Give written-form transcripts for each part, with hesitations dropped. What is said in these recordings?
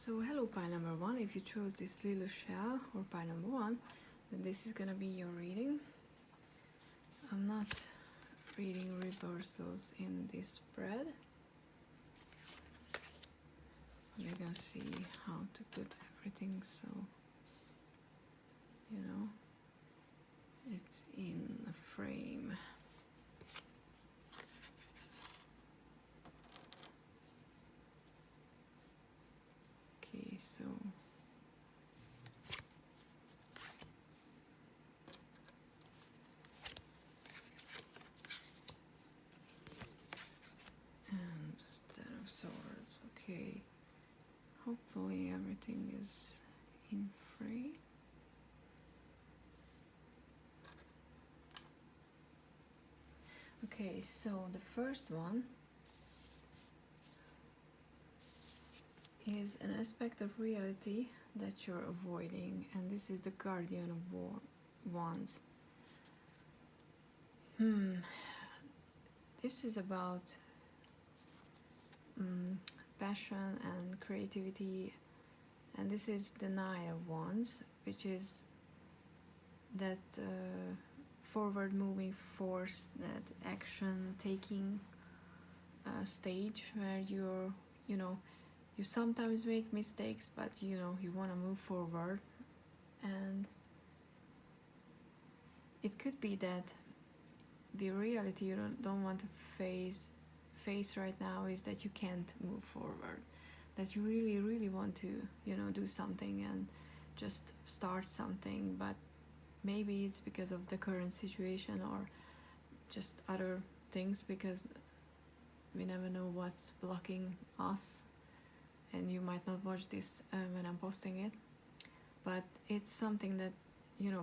So hello pile number 1, if you chose this little shell or pile number 1, then this is gonna be your reading. I'm not reading reversals in this spread. We're gonna see how to put everything so, you know, it's in a frame. Okay, so and Ten of Swords. Okay, hopefully everything is in frame. Okay, so the first one is an aspect of reality that you're avoiding, and this is the Guardian of Wands. This is about passion and creativity, and this is the Nine of Wands, which is that forward moving force, that action taking stage where you're, you sometimes make mistakes, but you want to move forward. And it could be that the reality you don't want to face right now is that you can't move forward, that you really want to do something and just start something, but maybe it's because of the current situation or just other things, because we never know what's blocking us. And you might not watch this when I'm posting it, but it's something that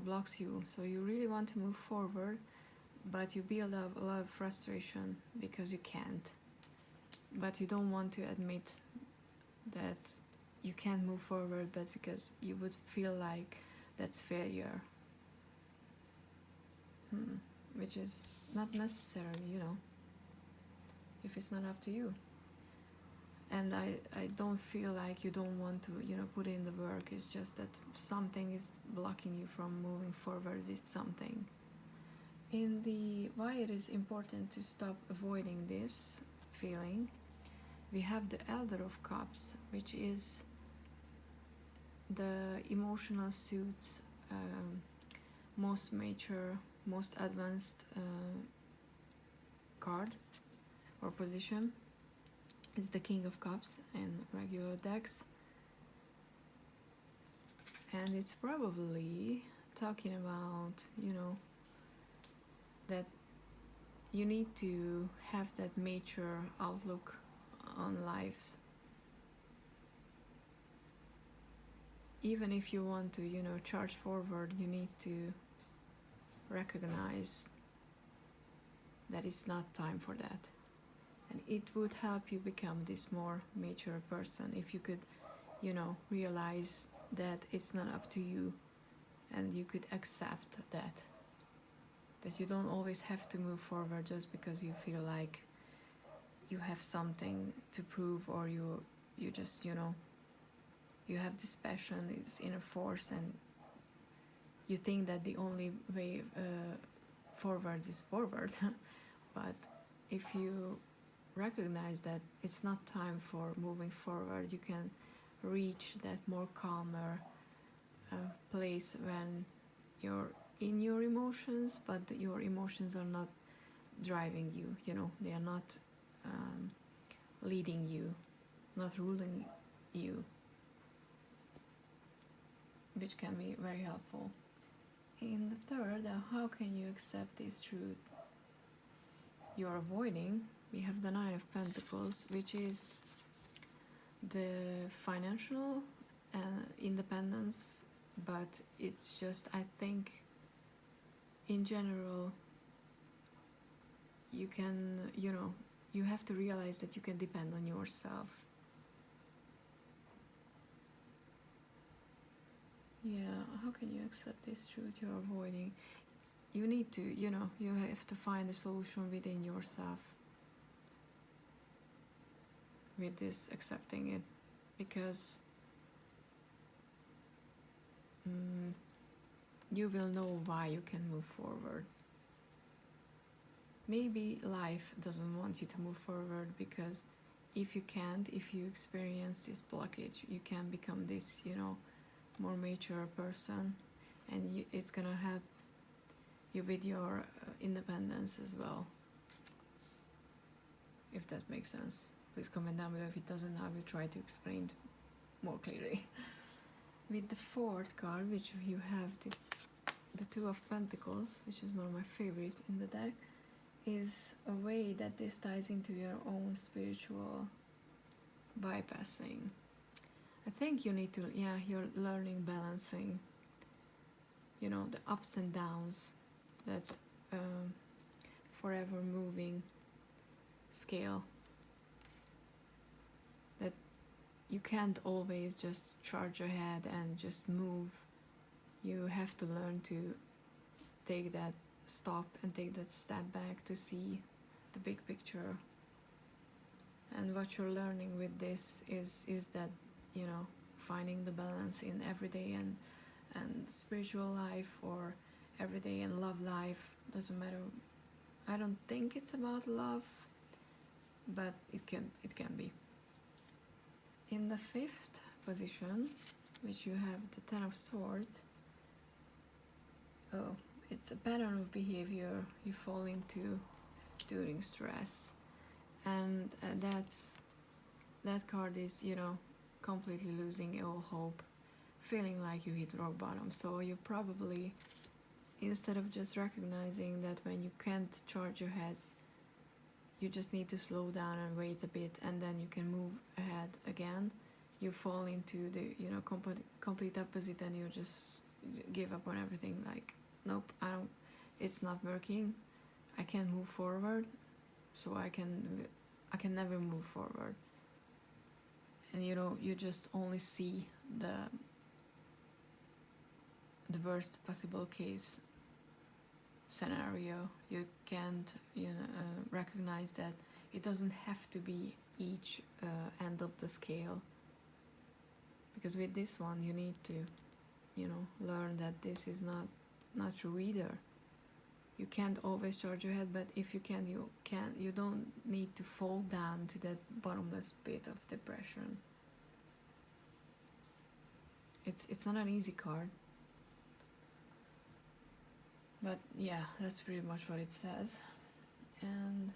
blocks you. So you really want to move forward, but you build up a lot of frustration because you can't. But you don't want to admit that you can't move forward, but because you would feel like that's failure, which is not necessarily, if it's not up to you. And I don't feel like you don't want to put in the work. It's just that something is blocking you from moving forward with something. In the why it is important to stop avoiding this feeling, we have the Elder of Cups, which is the emotional suits, most mature, most advanced card or position. It's the King of Cups in regular decks, and it's probably talking about that you need to have that mature outlook on life. Even if you want to charge forward, you need to recognize that it's not time for that. And it would help you become this more mature person if you could realize that it's not up to you, and you could accept that you don't always have to move forward just because you feel like you have something to prove, or you just you have this passion, this inner force, and you think that the only way forward is forward. But if you recognize that it's not time for moving forward, you can reach that more calmer place when you're in your emotions, but your emotions are not driving you, they are not leading you, not ruling you, which can be very helpful. In the third, how can you accept this truth you're avoiding, we have the Nine of Pentacles, which is the financial independence, but it's just, I think, in general, you can, you have to realize that you can depend on yourself. Yeah, how can you accept this truth you're avoiding? You need to, you have to find a solution within yourself with this accepting it, because you will know why you can move forward. Maybe life doesn't want you to move forward because if you can't, if you experience this blockage, you can become this, more mature person, and it's gonna help you with your independence as well. If that makes sense, please comment down below. If it doesn't, I will try to explain more clearly. With the fourth card, which you have the Two of Pentacles, which is one of my favorites in the deck, is a way that this ties into your own spiritual bypassing. I think you need to, you're learning balancing, the ups and downs, that forever moving scale, that you can't always just charge ahead and just move. You have to learn to take that stop and take that step back to see the big picture. And what you're learning with this is that, finding the balance in everyday and spiritual life, or everyday and love life, doesn't matter. I don't think it's about love, but it can be. In the fifth position, which you have the Ten of Swords, it's a pattern of behavior you fall into during stress, and that card is, completely losing all hope, feeling like you hit rock bottom. So you probably, instead of just recognizing that when you can't charge ahead, you just need to slow down and wait a bit, and then you can move ahead again, you fall into the complete opposite, and you just give up on everything. Like, nope, it's not working, I can't move forward, so I can never move forward. And you just only see the worst possible case scenario. You can't recognize that it doesn't have to be each end of the scale, because with this one you need to learn that this is not true either. You can't always charge ahead, but if you can, you don't need to fall down to that bottomless pit of depression. It's not an easy card, but yeah, that's pretty much what it says. And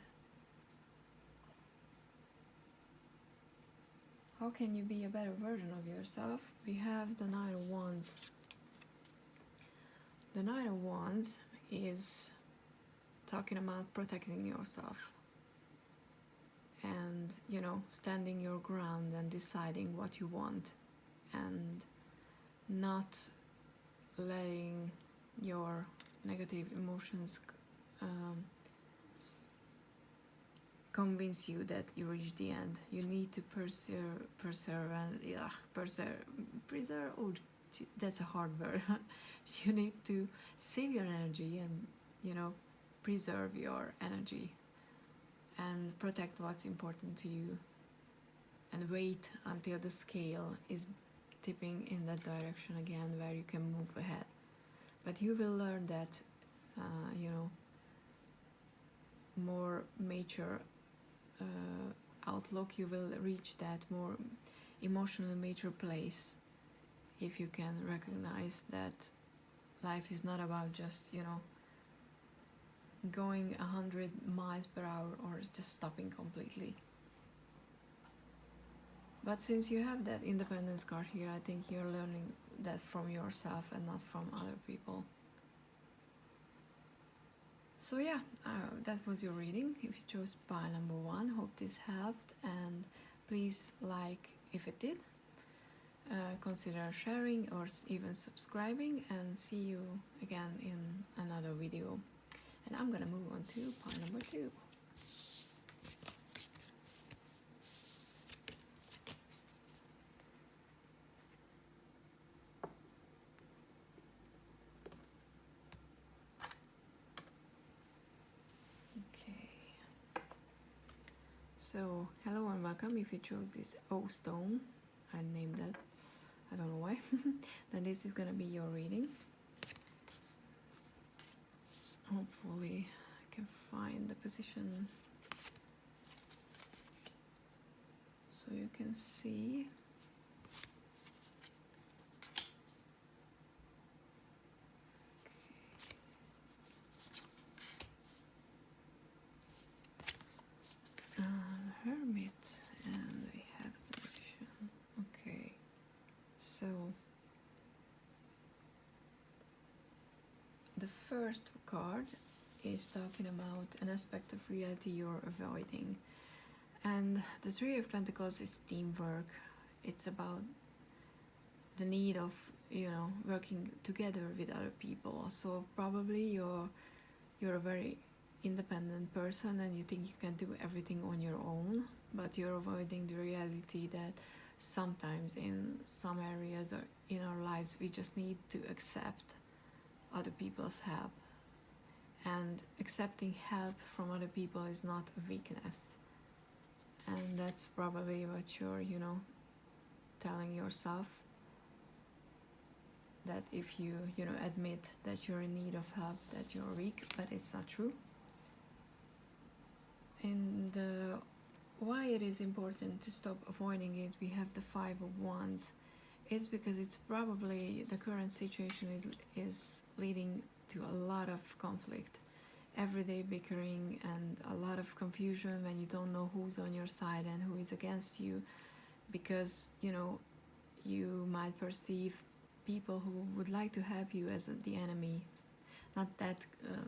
how can you be a better version of yourself? We have the Knight of Wands. The Knight of Wands is talking about protecting yourself and standing your ground and deciding what you want, and not letting your negative emotions convince you that you reach the end. You need to preserve. Oh, that's a hard word. You need to save your energy and preserve your energy and protect what's important to you, and wait until the scale is tipping in that direction again, where you can move ahead. But you will learn that more mature outlook. You will reach that more emotionally mature place if you can recognize that life is not about just going 100 miles per hour or just stopping completely. But since you have that independence card here, I think you're learning that from yourself and not from other people. So yeah, that was your reading. If you chose pile number 1, hope this helped, and please like if it did. Consider sharing or even subscribing, and see you again in another video. And I'm gonna move on to pile number 2. So, hello and welcome if you chose this O stone. I named that I don't know why. Then this is gonna be your reading. Hopefully I can find the position so you can see. Hermit, and we have the Magician. Okay, so the first card is talking about an aspect of reality you're avoiding, and the Three of Pentacles is teamwork. It's about the need of, you know, working together with other people. So probably you're a very independent person and you think you can do everything on your own, but you're avoiding the reality that sometimes in some areas or in our lives we just need to accept other people's help, and accepting help from other people is not a weakness. And that's probably what you're, you know, telling yourself, that if you know, admit that you're in need of help, that you're weak, but it's not true. And why it is important to stop avoiding it, we have the Five of Wands. It's because it's probably the current situation is leading to a lot of conflict, everyday bickering, and a lot of confusion when you don't know who's on your side and who is against you, because, you know, you might perceive people who would like to help you as the enemy, not that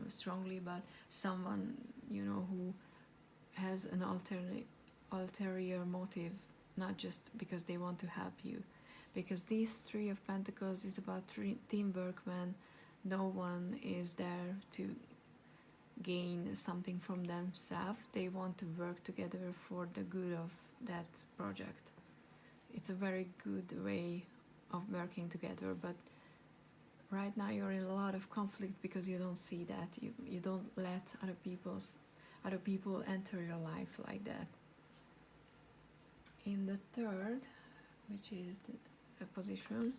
strongly, but someone, you know, who has an ulterior motive, not just because they want to help you. Because this Three of Pentacles is about teamwork, when no one is there to gain something from themselves. They want to work together for the good of that project. It's a very good way of working together, but right now you're in a lot of conflict because you don't see that. You don't let other people enter your life like that. In the third, which is the position,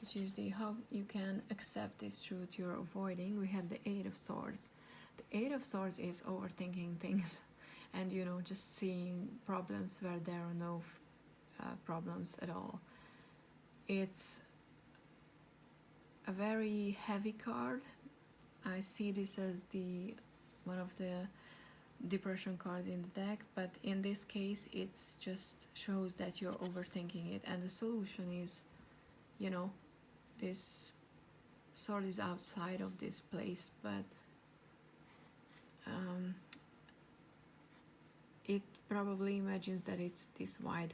which is the how you can accept this truth you're avoiding, we have the Eight of Swords. The Eight of Swords is overthinking things and, you know, just seeing problems where there are no problems at all. It's a very heavy card. I see this as the one of the depression cards in the deck, but in this case it's just shows that you're overthinking it, and the solution is, you know, this sword is outside of this place, but it probably imagines that it's this wide,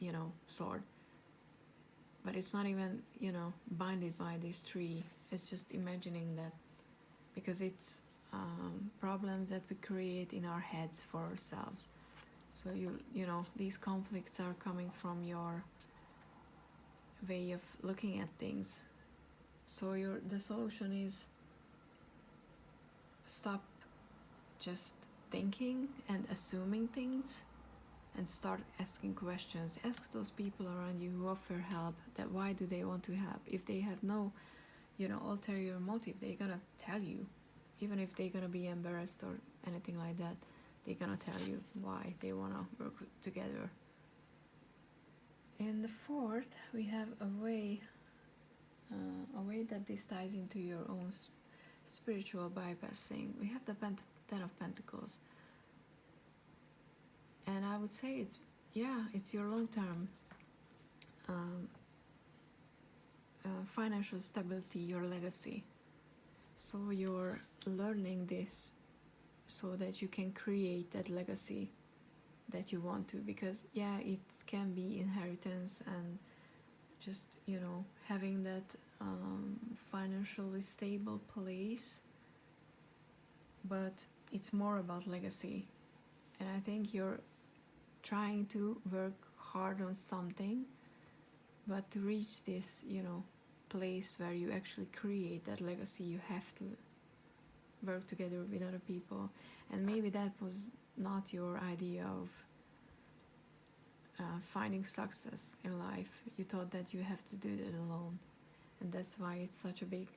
you know, sword, but it's not even, you know, binded by this tree. It's just imagining that, because it's problems that we create in our heads for ourselves. So you know, these conflicts are coming from your way of looking at things. So the solution is stop just thinking and assuming things and start asking questions. Ask those people around you who offer help that why do they want to help. If they have no, you know, ulterior motive, they're gonna tell you. Even if they're gonna be embarrassed or anything like that, they're gonna tell you why they wanna work together. In the fourth, we have a way that this ties into your own spiritual bypassing. We have the Ten of Pentacles, and I would say it's your long-term financial stability, your legacy. So you're learning this so that you can create that legacy that you want to, because it can be inheritance and just, you know, having that financially stable place, but it's more about legacy. And I think you're trying to work hard on something, but to reach this, you know, place where you actually create that legacy, you have to work together with other people. And maybe that was not your idea of finding success in life. You thought that you have to do that alone, and that's why it's such a big,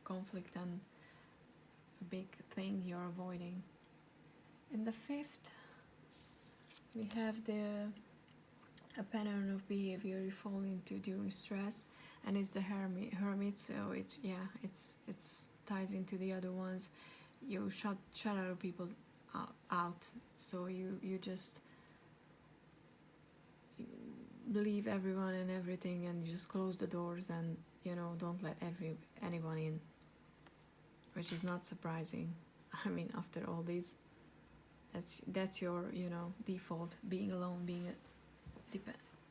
conflict and a big thing you're avoiding. In the fifth, we have a pattern of behavior you fall into during stress, and it's the hermit. So it's ties into the other ones. You shut other people out, so you just leave everyone and everything, and you just close the doors, and don't let anyone in, which is not surprising. I mean, after all this, that's your default, being alone, being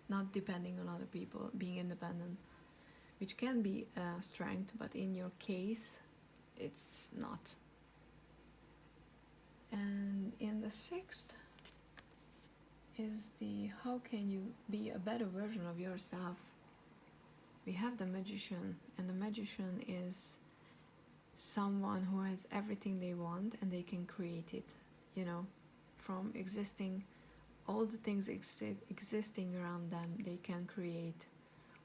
not depending on other people, being independent, which can be a strength, but in your case it's not. And in the sixth is the how can you be a better version of yourself. We have the magician, and the magician is someone who has everything they want and they can create it, from existing, all the things existing around them, they can create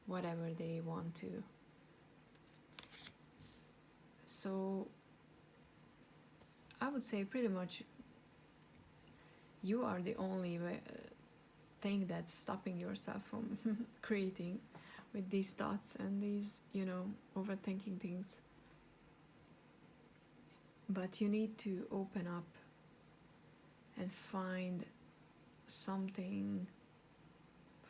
whatever they want to. So I would say pretty much you are the only thing that's stopping yourself from creating with these thoughts and these, overthinking things. But you need to open up and find something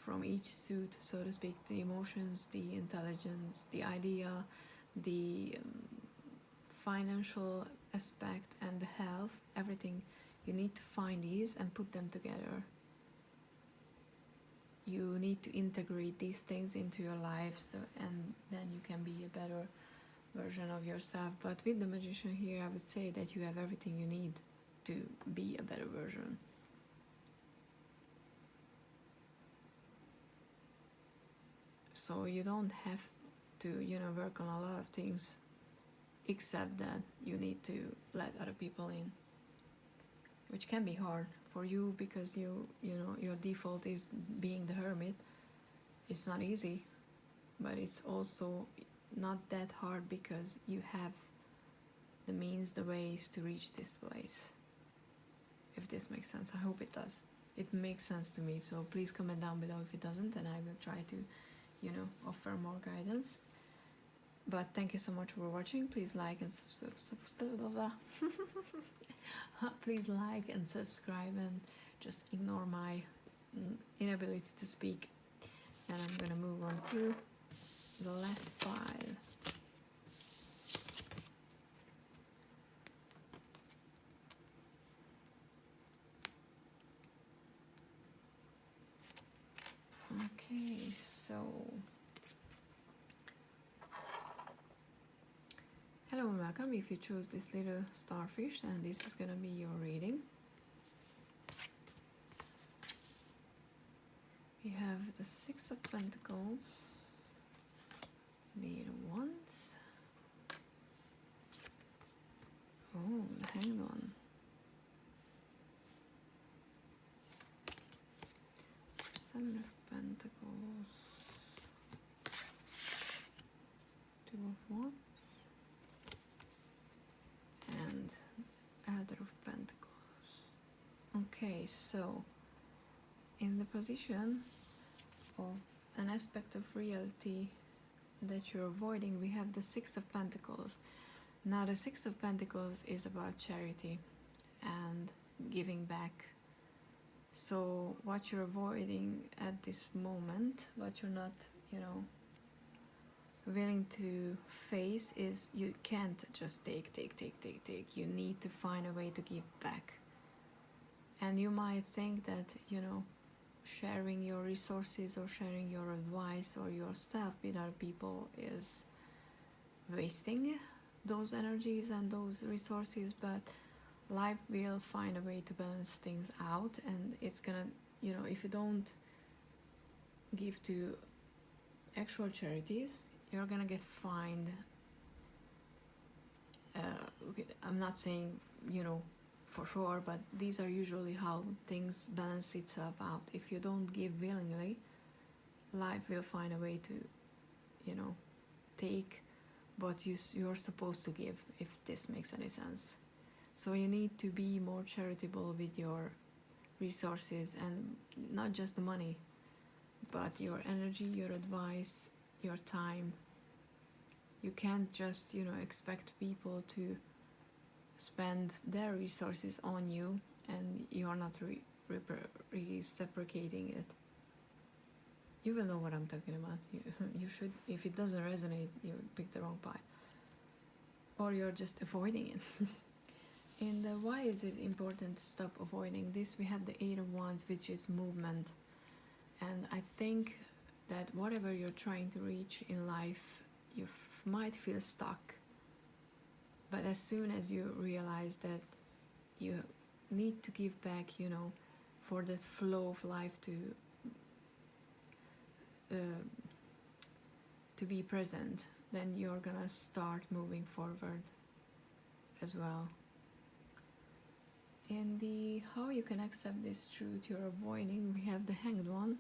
from each suit, so to speak, the emotions, the intelligence, the idea, the financial aspect, and the health, everything. You need to find these and put them together. You need to integrate these things into your life, and then you can be a better version of yourself. But with the magician here, I would say that you have everything you need to be a better version. So you don't have to, work on a lot of things, except that you need to let other people in, which can be hard for you because your default is being the hermit. It's not easy, but it's also not that hard because you have the means, the ways to reach this place. If this makes sense, I hope it does. It makes sense to me, so please comment down below if it doesn't, and I will try to offer more guidance. But thank you so much for watching. Please like and please like and subscribe, and just ignore my inability to speak. And I'm gonna move on to the last pile. Okay, so hello and welcome. If you choose this little starfish, and this is gonna be your reading. We have the Six of Pentacles, the Wands, the Hanged One, Seven of Pentacles, Two of Wands, and Elder of Pentacles. Okay, so in the position of an aspect of reality that you're avoiding, we have the Six of Pentacles. Now the Six of Pentacles is about charity and giving back. So what you're avoiding at this moment, what you're not, willing to face, is you can't just take. You need to find a way to give back. And you might think that, sharing your resources or sharing your advice or your stuff with other people is wasting those energies and those resources, but life will find a way to balance things out, and it's gonna, if you don't give to actual charities, you're gonna get fined. I'm not saying, for sure, but these are usually how things balance itself out. If you don't give willingly, life will find a way to, you know, take what you're supposed to give, if this makes any sense. So you need to be more charitable with your resources, and not just the money, but your energy, your advice, your time. You can't just, you know, expect people to spend their resources on you and you're not reciprocating it. You will know what I'm talking about. You should, if it doesn't resonate, you pick the wrong path, or you're just avoiding it. And why is it important to stop avoiding this? We have the Eight of Wands, which is movement, and I think that whatever you're trying to reach in life, you might feel stuck. But as soon as you realize that you need to give back, you know, for that flow of life to be present, then you're gonna start moving forward as well. And the how you can accept this truth you're avoiding, we have the Hanged One,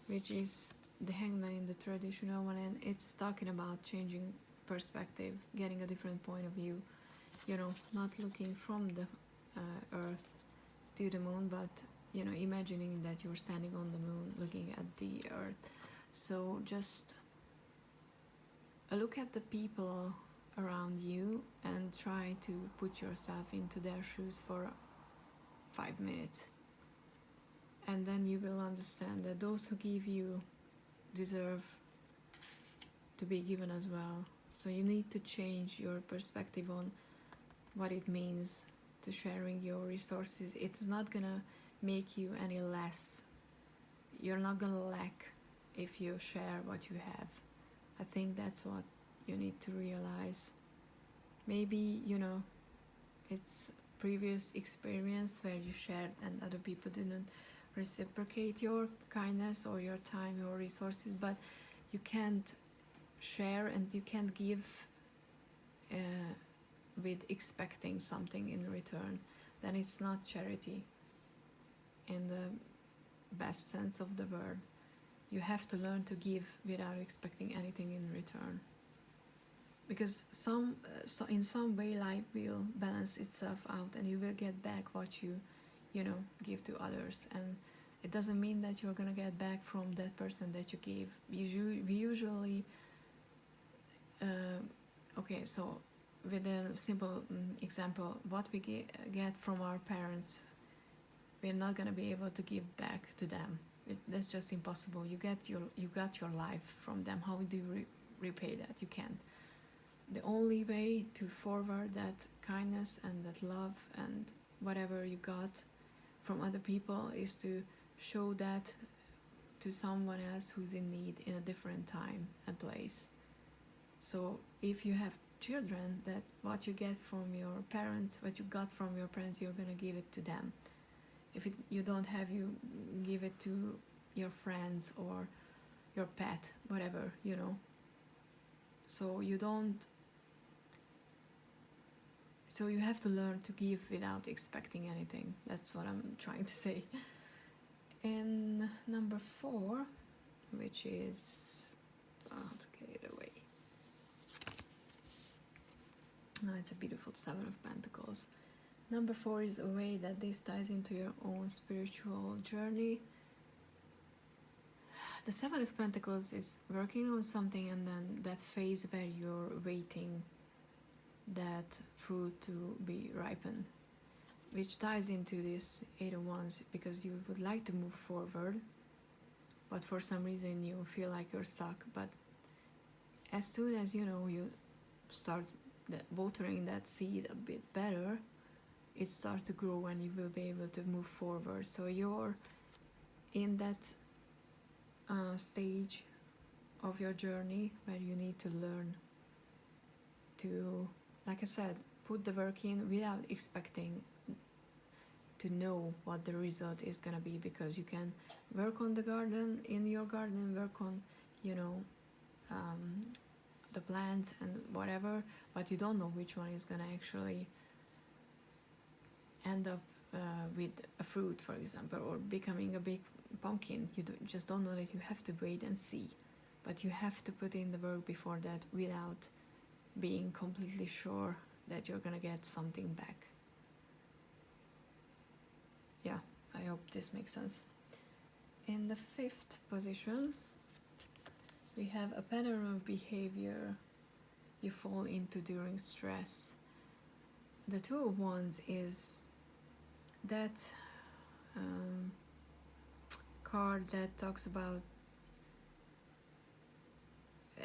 which is the hangman in the traditional one, and it's talking about changing perspective, getting a different point of view, you know, not looking from the earth to the moon, but, you know, imagining that you're standing on the moon looking at the earth. So just look at the people around you and try to put yourself into their shoes for 5 minutes, and then you will understand that those who give you deserve to be given as well. So you need to change your perspective on what it means to sharing your resources. It's not gonna make you any less. You're not gonna lack if you share what you have. I think that's what you need to realize. Maybe, you know, it's previous experience where you shared and other people didn't reciprocate your kindness or your time, your resources, but you can't share and you can't give with expecting something in return. Then it's not charity in the best sense of the word. You have to learn to give without expecting anything in return, because in some way life will balance itself out and you will get back what you know, give to others. And it doesn't mean that you're gonna get back from that person that you gave. We usually okay, so with a simple example, what we get from our parents, we're not gonna be able to give back to them. That's just impossible. You got your life from them. How do you repay that? You can't. The only way to forward that kindness and that love and whatever you got from other people is to show that to someone else who's in need in a different time and place. So if you have children, that what you get from your parents, what you got from your parents, you're gonna give it to them. If you don't have, you give it to your friends or your pet, whatever, you know. So you have to learn to give without expecting anything. That's what I'm trying to say. And number 4, which is, to get it away. No, it's a beautiful 7 of Pentacles. Number 4 is a way that this ties into your own spiritual journey. The 7 of Pentacles is working on something, and then that phase where you're waiting that fruit to be ripened, which ties into this 8 of Wands, because you would like to move forward, but for some reason you feel like you're stuck. But as soon as, you know, you start watering that seed a bit better, it starts to grow and you will be able to move forward. So you're in that stage of your journey where you need to learn to, like I said, put the work in without expecting to know what the result is gonna be, because you can work on the garden, in your garden, work on, you know, the plants and whatever, but you don't know which one is gonna actually end up with a fruit, for example, or becoming a big pumpkin. You just don't know that. You have to wait and see, but you have to put in the work before that without being completely sure that you're gonna get something back. Yeah, I hope this makes sense. In the 5th position, we have a pattern of behavior you fall into during stress. The 2 of Wands is that card that talks about,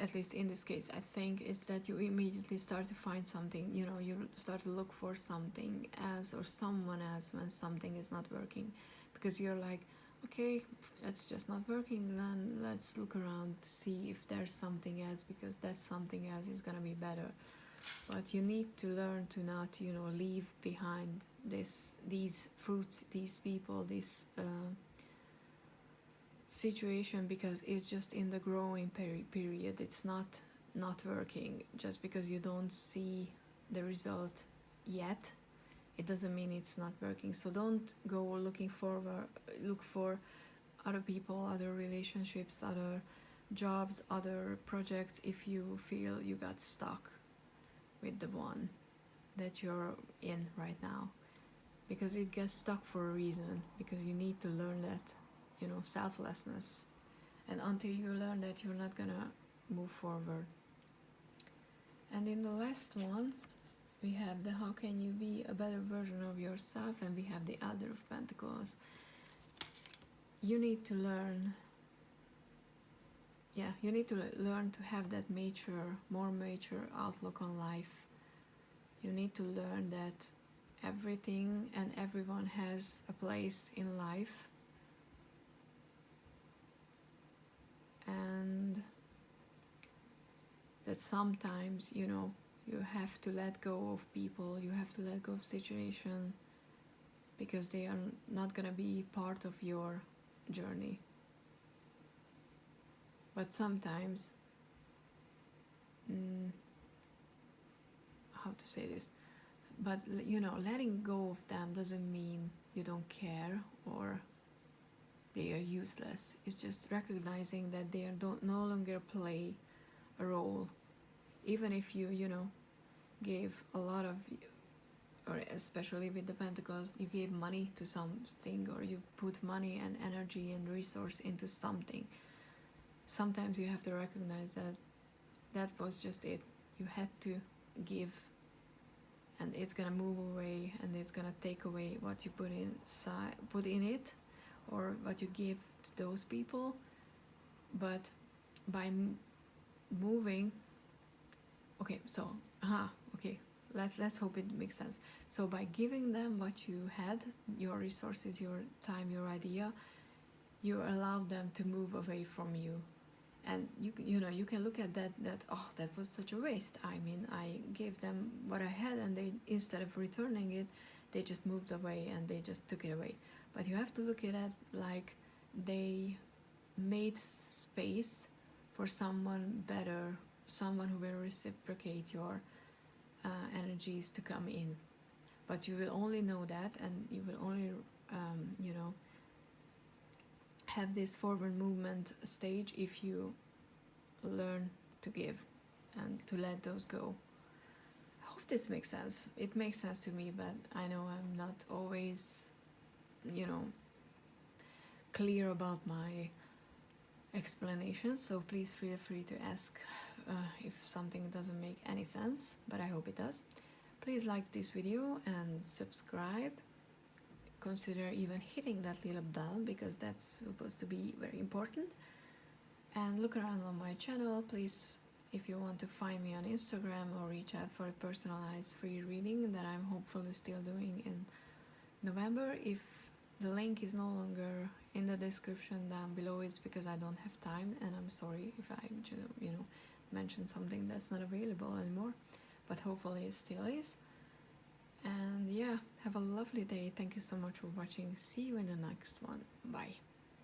at least in this case, I think it's that you immediately start to find something, you know, you start to look for something else or someone else when something is not working, because you're like, okay, it's just not working, then let's look around to see if there's something else, because that something else is gonna be better. But you need to learn to not, you know, leave behind these fruits, these people, this situation, because it's just in the growing period. It's not working. Just because you don't see the result yet, it doesn't mean it's not working. So don't go look for other people, other relationships, other jobs, other projects if you feel you got stuck with the one that you're in right now, because it gets stuck for a reason, because you need to learn that, you know, selflessness, and until you learn that, you're not gonna move forward. And in the last one, we have the how can you be a better version of yourself, and we have the Elder of Pentacles. You need to learn, you need to learn to have that more mature outlook on life. You need to learn that everything and everyone has a place in life, and that sometimes, you know, you have to let go of people, you have to let go of situations, because they are not gonna be part of your journey. But sometimes, how to say this, but you know, letting go of them doesn't mean you don't care or they are useless. It's just recognizing that they no longer play a role. Even if you know, gave a lot of, or especially with the Pentacles, you gave money to something, or you put money and energy and resource into something. Sometimes you have to recognize that that was just it. You had to give, and it's gonna move away, and it's gonna take away what you put in it, or what you give to those people. But by moving, let's hope it makes sense. So by giving them what you had, your resources, your time, your idea, you allow them to move away from you. And you know, you can look at that that was such a waste. I mean, I gave them what I had, and they, instead of returning it, they just moved away and they just took it away. But you have to look at it like they made space for someone better, someone who will reciprocate your energies to come in. But you will only know that, and you will only you know, have this forward movement stage if you learn to give and to let those go. I hope this makes sense. It makes sense to me, but I know I'm not always, you know, clear about my explanations, so please feel free to ask if something doesn't make any sense, but I hope it does. Please like this video and subscribe. Consider even hitting that little bell, because that's supposed to be very important. And look around on my channel, please. If you want to find me on Instagram or reach out for a personalized free reading that I'm hopefully still doing in November. If the link is no longer in the description down below, it's because I don't have time, and I'm sorry if I, you know, mention something that's not available anymore, but hopefully it still is. And yeah, have a lovely day. Thank you so much for watching. See you in the next one. Bye.